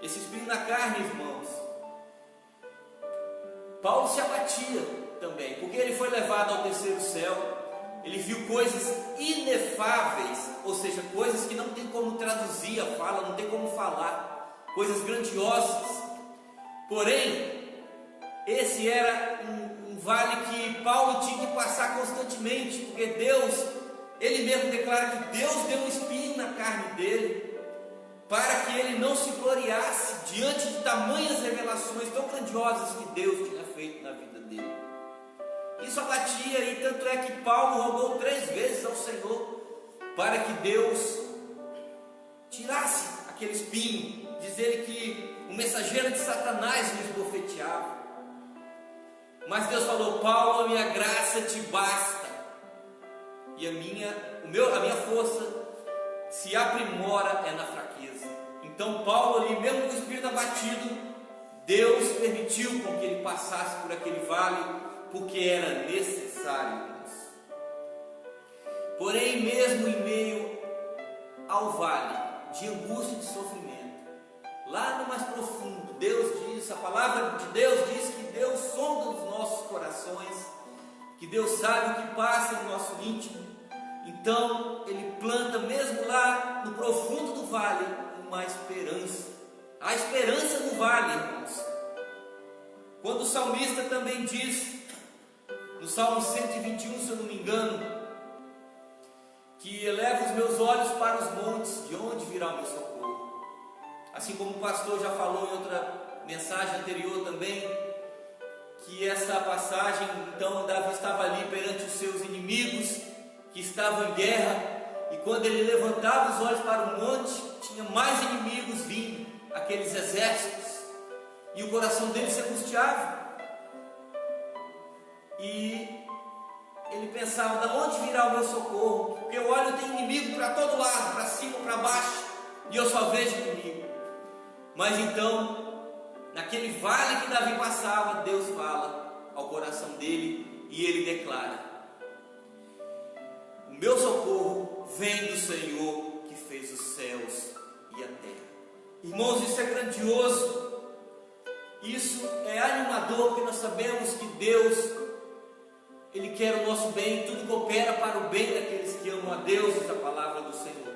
esse espinho na carne, irmãos, Paulo se abatia também, porque ele foi levado ao terceiro céu. Ele viu coisas inefáveis, ou seja, coisas que não tem como traduzir a fala, não tem como falar, coisas grandiosas. Porém, esse era um vale que Paulo tinha que passar constantemente, porque Deus, ele mesmo declara que Deus deu um espinho na carne dele, para que ele não se gloriasse diante de tamanhas revelações tão grandiosas que Deus tinha feito na vida dele. Isso abatia, e tanto é que Paulo rogou 3 vezes ao Senhor para que Deus tirasse aquele espinho. Diz ele que o mensageiro de Satanás lhe esbofeteava. Mas Deus falou: Paulo, a minha graça te basta, e a minha força se aprimora na fraqueza. Então Paulo, ali mesmo com o espírito abatido, Deus permitiu com que ele passasse por aquele vale, porque era necessário, irmãos. Porém, mesmo em meio ao vale de angústia e de sofrimento, lá no mais profundo, Deus diz, a palavra de Deus diz que Deus sonda os nossos corações, que Deus sabe o que passa em nosso íntimo. Então Ele planta mesmo lá no profundo do vale uma esperança. A esperança no vale, irmãos. Quando o salmista também diz, no Salmo 121, se eu não me engano, que eleva os meus olhos para os montes, de onde virá o meu socorro. Assim como o pastor já falou em outra mensagem anterior também, que essa passagem, então Davi estava ali perante os seus inimigos, que estavam em guerra, e quando ele levantava os olhos para o monte, tinha mais inimigos vindo, aqueles exércitos, e o coração dele se angustiava. E ele pensava: de onde virá o meu socorro? Porque eu olho, tem inimigo para todo lado, para cima, para baixo, e eu só vejo inimigo. Mas então, naquele vale que Davi passava, Deus fala ao coração dele, e ele declara: o meu socorro vem do Senhor que fez os céus e a terra. Irmãos, isso é grandioso, isso é animador, porque nós sabemos que Deus, Ele quer o nosso bem, tudo coopera para o bem daqueles que amam a Deus, diz a palavra do Senhor.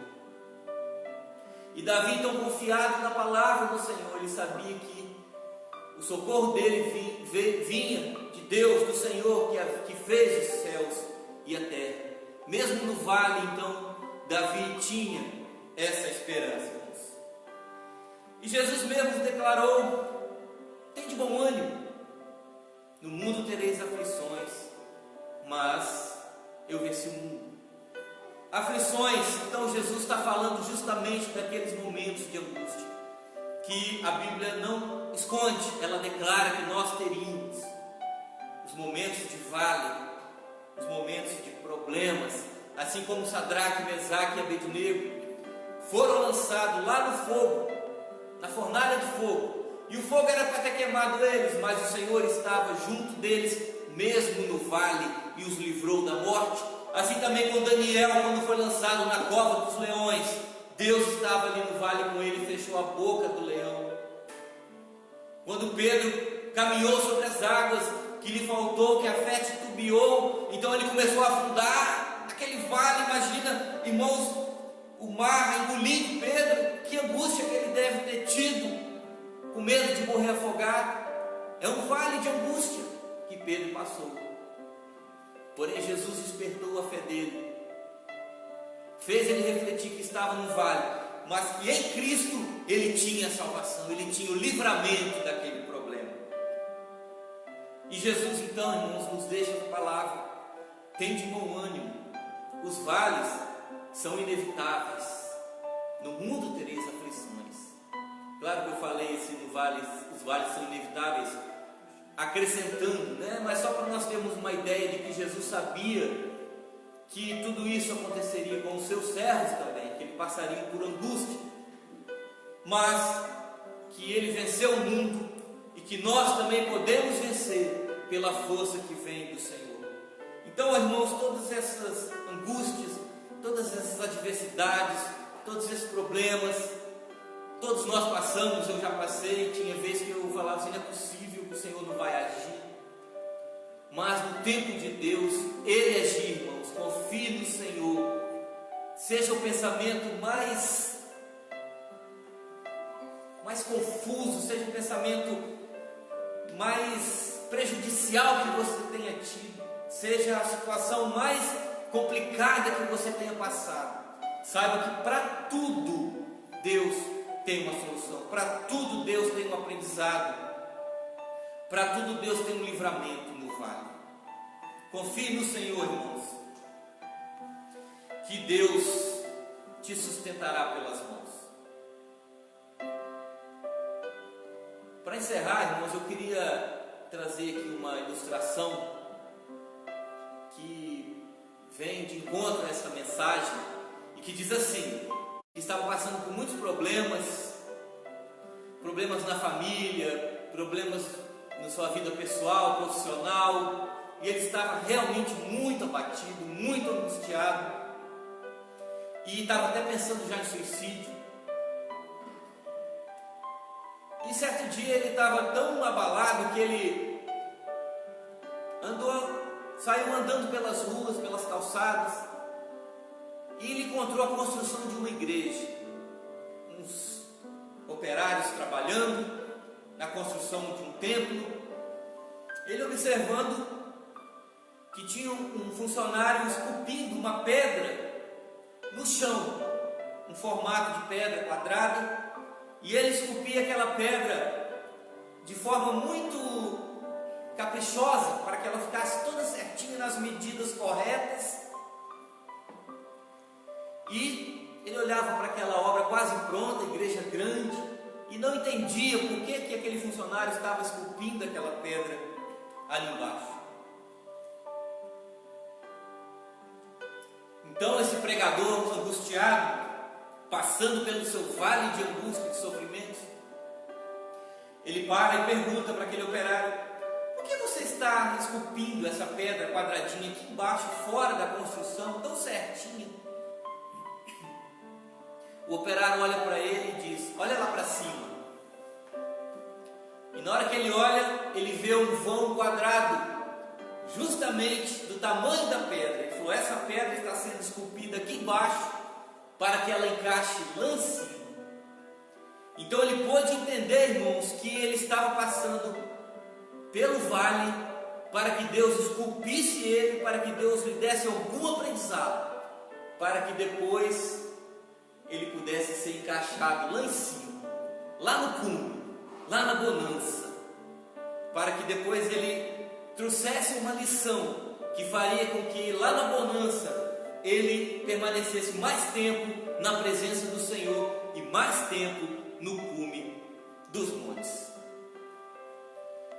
E Davi, tão confiado na palavra do Senhor, ele sabia que o socorro dele vinha de Deus, do Senhor que fez os céus e a terra. Mesmo no vale, então, Davi tinha essa esperança, irmãos. E Jesus mesmo declarou: tem de bom ânimo, no mundo tereis aflições, mas eu venci o mundo. Aflições, então Jesus está falando justamente daqueles momentos de angústia, que a Bíblia não esconde, ela declara que nós teríamos. Os momentos de vale, os momentos de problemas, assim como Sadraque, Mesaque e Abednego foram lançados lá no fogo, na fornalha de fogo, e o fogo era para ter queimado eles, mas o Senhor estava junto deles, mesmo no vale, e os livrou da morte. Assim também com Daniel, quando foi lançado na cova dos leões, Deus estava ali no vale com ele e fechou a boca do leão. Quando Pedro caminhou sobre as águas, que lhe faltou, que a fé titubeou, então ele começou a afundar naquele vale. Imagina, irmãos, o mar engolindo Pedro, que angústia que ele deve ter tido, com medo de morrer afogado. É um vale de angústia que Pedro passou. Porém Jesus despertou a fé dele, fez ele refletir que estava no vale, mas que em Cristo ele tinha a salvação, ele tinha o livramento daquele problema. E Jesus então, irmãos, nos deixa a palavra: tem de bom ânimo, os vales são inevitáveis, no mundo tereis aflições. Claro que eu falei os vales são inevitáveis, acrescentando, né? Mas só para nós termos uma ideia de que Jesus sabia que tudo isso aconteceria com os seus servos também, que ele passaria por angústia, mas que ele venceu o mundo e que nós também podemos vencer pela força que vem do Senhor. Então, irmãos, todas essas angústias, todas essas adversidades, todos esses problemas, Todos nós passamos, eu já passei, tinha vezes que eu falava assim, não é possível que o Senhor não vai agir. Mas no tempo de Deus, Ele agir, irmãos. Confie no Senhor. Seja o pensamento mais confuso, seja o pensamento mais prejudicial que você tenha tido, seja a situação mais complicada que você tenha passado, saiba que para tudo Deus tem uma solução, para tudo Deus tem um aprendizado, para tudo Deus tem um livramento no vale. Confie no Senhor, irmãos, que Deus te sustentará pelas mãos. Para encerrar, irmãos, eu queria trazer aqui uma ilustração que vem de encontro a essa mensagem e que diz assim: que estava passando por muitos problemas na família, problemas na sua vida pessoal, profissional, e ele estava realmente muito abatido, muito angustiado, e estava até pensando já em suicídio. E certo dia ele estava tão abalado que ele saiu andando pelas ruas, pelas calçadas, e ele encontrou a construção de uma igreja, uns operários trabalhando na construção de um templo. Ele observando que tinha um funcionário esculpindo uma pedra no chão, um formato de pedra quadrada, e ele esculpia aquela pedra de forma muito caprichosa, para que ela ficasse toda certinha nas medidas corretas. E ele olhava para aquela obra quase pronta, igreja grande, e não entendia por que aquele funcionário estava esculpindo aquela pedra ali embaixo. Então esse pregador angustiado, passando pelo seu vale de angústia e de sofrimentos, ele para e pergunta para aquele operário: por que você está esculpindo essa pedra quadradinha aqui embaixo, fora da construção, tão certinha? O operário olha para ele e diz: olha lá para cima. E na hora que ele olha, ele vê um vão quadrado, justamente do tamanho da pedra. Ele falou: essa pedra está sendo esculpida aqui embaixo, para que ela encaixe lá em cima. Então ele pôde entender, irmãos, que ele estava passando pelo vale para que Deus esculpisse ele, para que Deus lhe desse algum aprendizado, para que depois ele pudesse ser encaixado lá em cima, lá no cume, lá na bonança, para que depois ele trouxesse uma lição que faria com que lá na bonança ele permanecesse mais tempo na presença do Senhor e mais tempo no cume dos montes.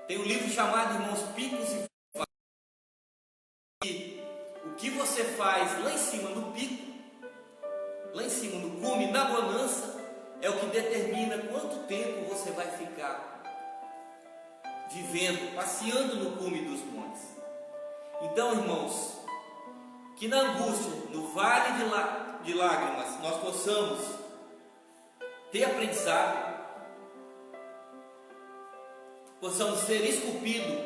Tem um livro chamado, irmãos, Picos e Vales. E o que você faz lá em cima no pico, lá em cima no cume, na bonança, é o que determina quanto tempo você vai ficar vivendo, passeando no cume dos montes. Então, irmãos, que na angústia, no vale de lágrimas, nós possamos ter aprendizado, possamos ser esculpidos,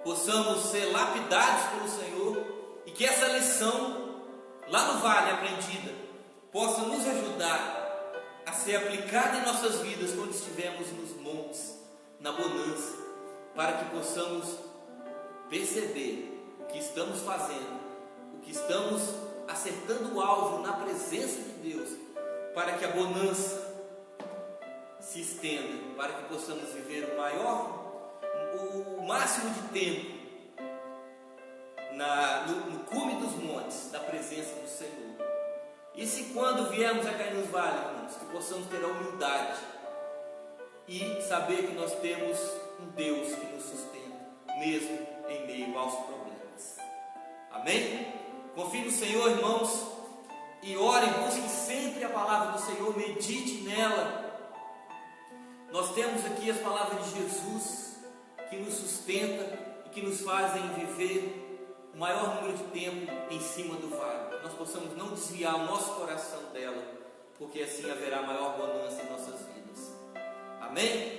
possamos ser lapidados pelo Senhor, e que essa lição lá no vale aprendida possa nos ajudar a ser aplicada em nossas vidas quando estivermos nos montes, na bonança, para que possamos perceber o que estamos fazendo, o que estamos acertando o alvo na presença de Deus, para que a bonança se estenda, para que possamos viver o máximo de tempo no cume dos montes, na presença do Senhor. E se quando viermos a cair nos vales, irmãos, que possamos ter a humildade e saber que nós temos um Deus que nos sustenta, mesmo em meio aos problemas. Amém? Confie no Senhor, irmãos, e ore, busque sempre a palavra do Senhor, medite nela. Nós temos aqui as palavras de Jesus que nos sustenta e que nos fazem viver o maior número de tempo em cima do vale. Nós possamos não desviar o nosso coração dela porque assim haverá maior bonança em nossas vidas. Amém?